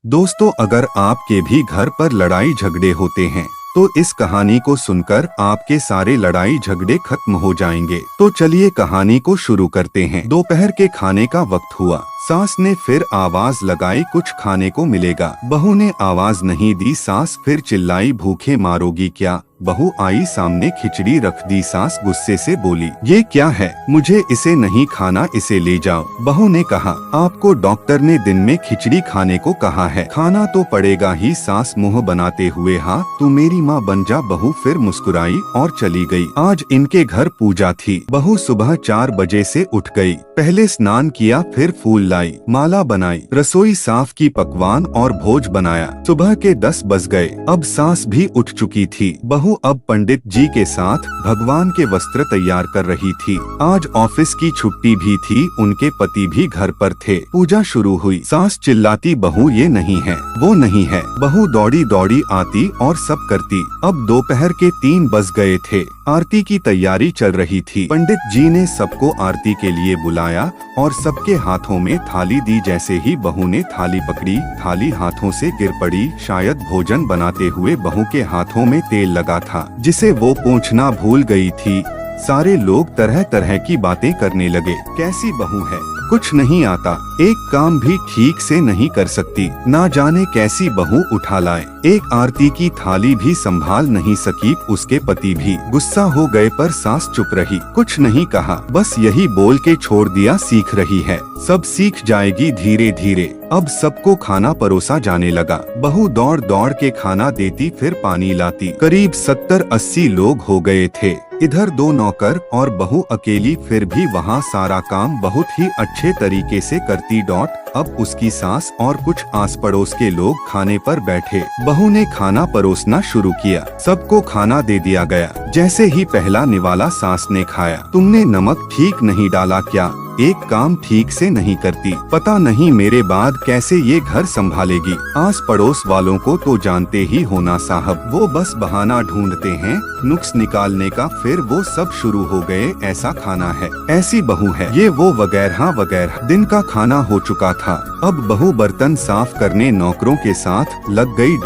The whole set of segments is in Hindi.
दोस्तों, अगर आपके भी घर पर लड़ाई झगड़े होते हैं तो इस कहानी को सुनकर आपके सारे लड़ाई झगड़े खत्म हो जाएंगे। तो चलिए कहानी को शुरू करते हैं। दोपहर के खाने का वक्त हुआ। सास ने फिर आवाज लगाई, कुछ खाने को मिलेगा। बहू ने आवाज नहीं दी। सास फिर चिल्लाई, भूखे मारोगी क्या? बहू आई सामने, खिचड़ी रख दी। सास गुस्से से बोली, ये क्या है? मुझे इसे नहीं खाना, इसे ले जाओ। बहू ने कहा, आपको डॉक्टर ने दिन में खिचड़ी खाने को कहा है, खाना तो पड़ेगा ही। सास मुंह बनाते हुए, हाँ तू मेरी माँ बन जा। बहू फिर मुस्कुराई और चली गई। आज इनके घर पूजा थी। बहू सुबह 4 बजे से उठ गई। पहले स्नान किया, फिर फूल लाई, माला बनाई, रसोई साफ की, पकवान और भोज बनाया। सुबह के 10 बज गए। अब सास भी उठ चुकी थी। बहू अब पंडित जी के साथ भगवान के वस्त्र तैयार कर रही थी। आज ऑफिस की छुट्टी भी थी, उनके पति भी घर पर थे। पूजा शुरू हुई। सास चिल्लाती, बहू ये नहीं है, वो नहीं है। बहू दौड़ी दौड़ी आती और सब करती। अब दोपहर के 3 बज गए थे। आरती की तैयारी चल रही थी। पंडित जी ने सबको आरती के लिए बुलाया और सबके हाथों में थाली दी। जैसे ही बहू ने थाली पकड़ी, थाली हाथों से गिर पड़ी। शायद भोजन बनाते हुए बहू के हाथों में तेल लगा था, जिसे वो पोंछना भूल गई थी। सारे लोग तरह तरह की बातें करने लगे। कैसी बहू है, कुछ नहीं आता, एक काम भी ठीक से नहीं कर सकती, ना जाने कैसी बहू उठा लाए। एक आरती की थाली भी संभाल नहीं सकी। उसके पति भी गुस्सा हो गए, पर सास चुप रही, कुछ नहीं कहा, बस यही बोल के छोड़ दिया, सीख रही है, सब सीख जाएगी धीरे धीरे। अब सबको खाना परोसा जाने लगा। बहू दौड़ दौड़ के खाना देती, फिर पानी लाती। करीब 70-80 लोग हो गए थे। इधर 2 नौकर और बहू अकेली, फिर भी वहाँ सारा काम बहुत ही अच्छे तरीके से करती। अब उसकी सास और कुछ आस पड़ोस के लोग खाने पर बैठे। बहू ने खाना परोसना शुरू किया। सबको खाना दे दिया गया। जैसे ही पहला निवाला सास ने खाया, तुमने नमक ठीक नहीं डाला क्या? एक काम ठीक से नहीं करती, पता नहीं मेरे बाद कैसे ये घर संभालेगी। आस पड़ोस वालों को तो जानते ही होना साहब, वो बस बहाना ढूंढते हैं नुक्स निकालने का। फिर वो सब शुरू हो गए, ऐसा खाना है, ऐसी बहू है, ये वो वगैरह वगैरह। दिन का खाना हो चुका था। अब बहू बर्तन साफ करने नौकरों के साथ लग गई।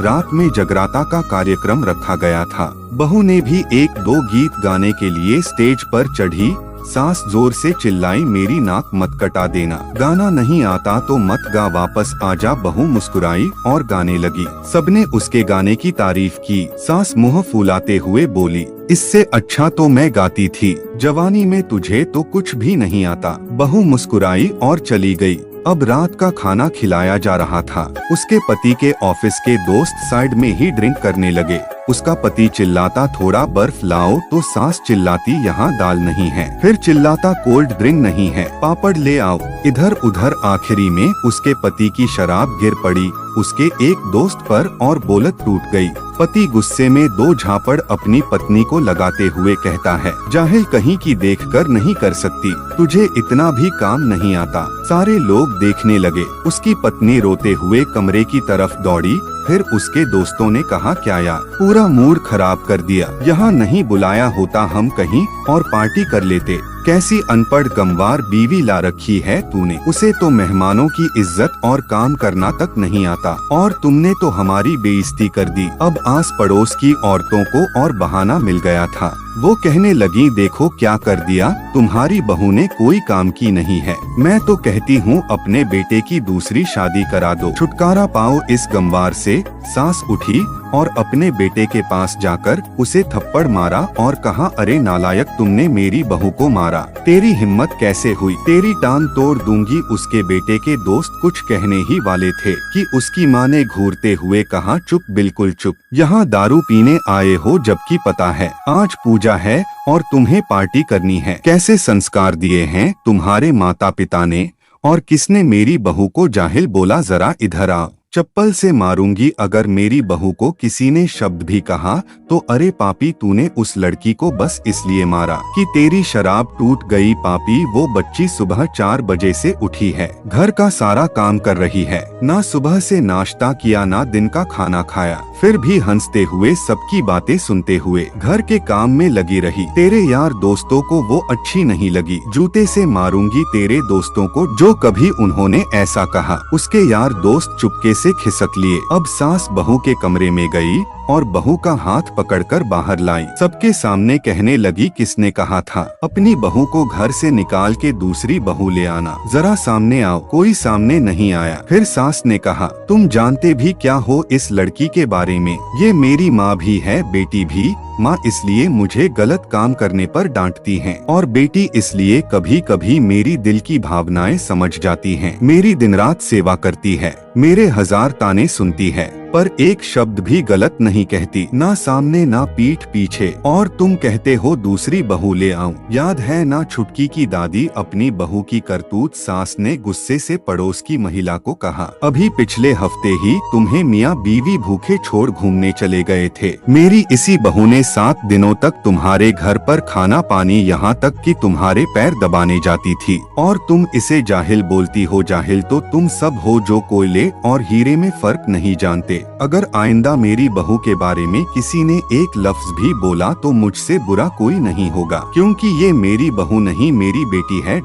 रात में जगराता का कार्यक्रम रखा गया था। बहू ने भी 1-2 गीत गाने के लिए स्टेज पर चढ़ी। सास जोर से चिल्लाई, मेरी नाक मत कटा देना, गाना नहीं आता तो मत गा, वापस आजा। बहू मुस्कुराई और गाने लगी। सबने उसके गाने की तारीफ की। सास मुंह फुलाते हुए बोली, इससे अच्छा तो मैं गाती थी, जवानी में तुझे तो कुछ भी नहीं आता। बहू मुस्कुराई और चली गई। अब रात का खाना खिलाया जा रहा था। उसके पति के ऑफिस के दोस्त साइड में ही ड्रिंक करने लगे। उसका पति चिल्लाता, थोड़ा बर्फ लाओ, तो सास चिल्लाती, यहाँ दाल नहीं है। फिर चिल्लाता, कोल्ड ड्रिंक नहीं है, पापड़ ले आओ। इधर उधर आखिरी में उसके पति की शराब गिर पड़ी उसके एक दोस्त पर और बोलत टूट गई। पति गुस्से में 2 झापड़ अपनी पत्नी को लगाते हुए कहता है, जाहिल कहीं की देखकर नहीं कर सकती, तुझे इतना भी काम नहीं आता। सारे लोग देखने लगे। उसकी पत्नी रोते हुए कमरे की तरफ दौड़ी। फिर उसके दोस्तों ने कहा, क्या यार, पूरा मूड खराब कर दिया, यहाँ नहीं बुलाया होता हम कहीं और पार्टी कर लेते। कैसी अनपढ़ गंवार बीवी ला रखी है तूने, उसे तो मेहमानों की इज्जत और काम करना तक नहीं आता, और तुमने तो हमारी बेइज्जती कर दी। अब आस पड़ोस की औरतों को और बहाना मिल गया था। वो कहने लगी, देखो क्या कर दिया, तुम्हारी बहू ने कोई काम की नहीं है। मैं तो कहती हूँ अपने बेटे की दूसरी शादी करा दो, छुटकारा पाओ इस गंवार से। सास उठी और अपने बेटे के पास जाकर उसे थप्पड़ मारा और कहा, अरे नालायक, तुमने मेरी बहू को मारा, तेरी हिम्मत कैसे हुई, तेरी टांग तोड़ दूंगी। उसके बेटे के दोस्त कुछ कहने ही वाले थे कि उसकी माँ ने घूरते हुए कहा, चुप, बिल्कुल चुप, यहाँ दारू पीने आए हो, जबकि पता है आज पूजा है और तुम्हें पार्टी करनी है। कैसे संस्कार दिए हैं तुम्हारे माता पिता ने, और किसने मेरी बहू को जाहिल बोला, जरा इधर आ, चप्पल से मारूंगी अगर मेरी बहू को किसी ने शब्द भी कहा तो। अरे पापी, तूने उस लड़की को बस इसलिए मारा कि तेरी शराब टूट गई। पापी, वो बच्ची सुबह 4 बजे से उठी है, घर का सारा काम कर रही है, ना सुबह से नाश्ता किया ना दिन का खाना खाया, फिर भी हंसते हुए सबकी बातें सुनते हुए घर के काम में लगी रही। तेरे यार दोस्तों को वो अच्छी नहीं लगी, जूते से मारूंगी तेरे दोस्तों को जो कभी उन्होंने ऐसा कहा। उसके यार दोस्त चुपके से खिसक लिए। अब सास बहू के कमरे में गई और बहू का हाथ पकड़कर बाहर लाई। सबके सामने कहने लगी, किसने कहा था अपनी बहू को घर से निकाल के दूसरी बहू ले आना, जरा सामने आओ। कोई सामने नहीं आया। फिर सास ने कहा, तुम जानते भी क्या हो इस लड़की के बारे में? ये मेरी माँ भी है, बेटी भी। माँ इसलिए मुझे गलत काम करने पर डांटती हैं और बेटी इसलिए कभी कभी मेरी दिल की भावनाएं समझ जाती हैं। मेरी दिन रात सेवा करती है, मेरे 1000 ताने सुनती है, पर एक शब्द भी गलत नहीं कहती, ना सामने ना पीठ पीछे। और तुम कहते हो दूसरी बहू ले आऊं। याद है ना छुटकी की दादी अपनी बहू की करतूत? सास ने गुस्से से पड़ोस की महिला को कहा, अभी पिछले हफ्ते ही तुम्हें मियाँ बीवी भूखे छोड़ घूमने चले गए थे। मेरी इसी बहू ने 7 दिनों तक तुम्हारे घर पर खाना पानी, यहाँ तक कि तुम्हारे पैर दबाने जाती थी, और तुम इसे जाहिल बोलती हो। जाहिल तो तुम सब हो जो कोयले और हीरे में फर्क नहीं जानते। अगर आइंदा मेरी बहू के बारे में किसी ने एक लफ्ज भी बोला तो मुझसे बुरा कोई नहीं होगा, क्योंकि ये मेरी बहू नहीं मेरी बेटी है।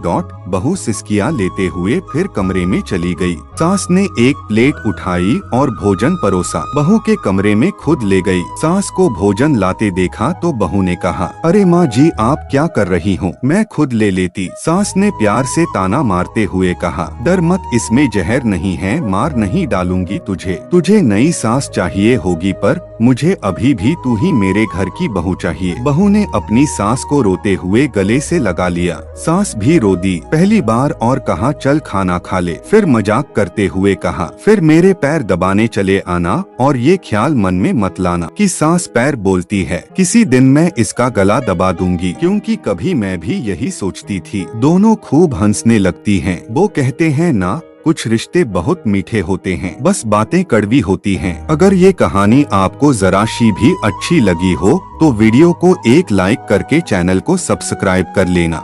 बहू सिसकियां लेते हुए फिर कमरे में चली गई। सास ने एक प्लेट उठाई और भोजन परोसा, बहू के कमरे में खुद ले गई। सास को भोजन लाते देखा तो बहू ने कहा, अरे माँ जी आप क्या कर रही हो, मैं खुद ले लेती। सास ने प्यार से ताना मारते हुए कहा, डर मत, इसमें जहर नहीं है, मार नहीं डालूंगी तुझे नई सास चाहिए होगी, पर मुझे अभी भी तू ही मेरे घर की बहू चाहिए। बहू ने अपनी सास को रोते हुए गले से लगा लिया। सास भी रो दी पहली बार और कहा, चल खाना खा ले। फिर मजाक करते हुए कहा, फिर मेरे पैर दबाने चले आना, और ये ख्याल मन में मत लाना कि सास पैर बोलती है। किसी दिन मैं इसका गला दबा दूंगी, क्योंकि कभी मैं भी यही सोचती थी। दोनों खूब हंसने लगती हैं। वो कहते हैं ना, कुछ रिश्ते बहुत मीठे होते हैं, बस बातें कड़वी होती हैं। अगर ये कहानी आपको जरा सी भी अच्छी लगी हो तो वीडियो को एक लाइक करके चैनल को सब्सक्राइब कर लेना।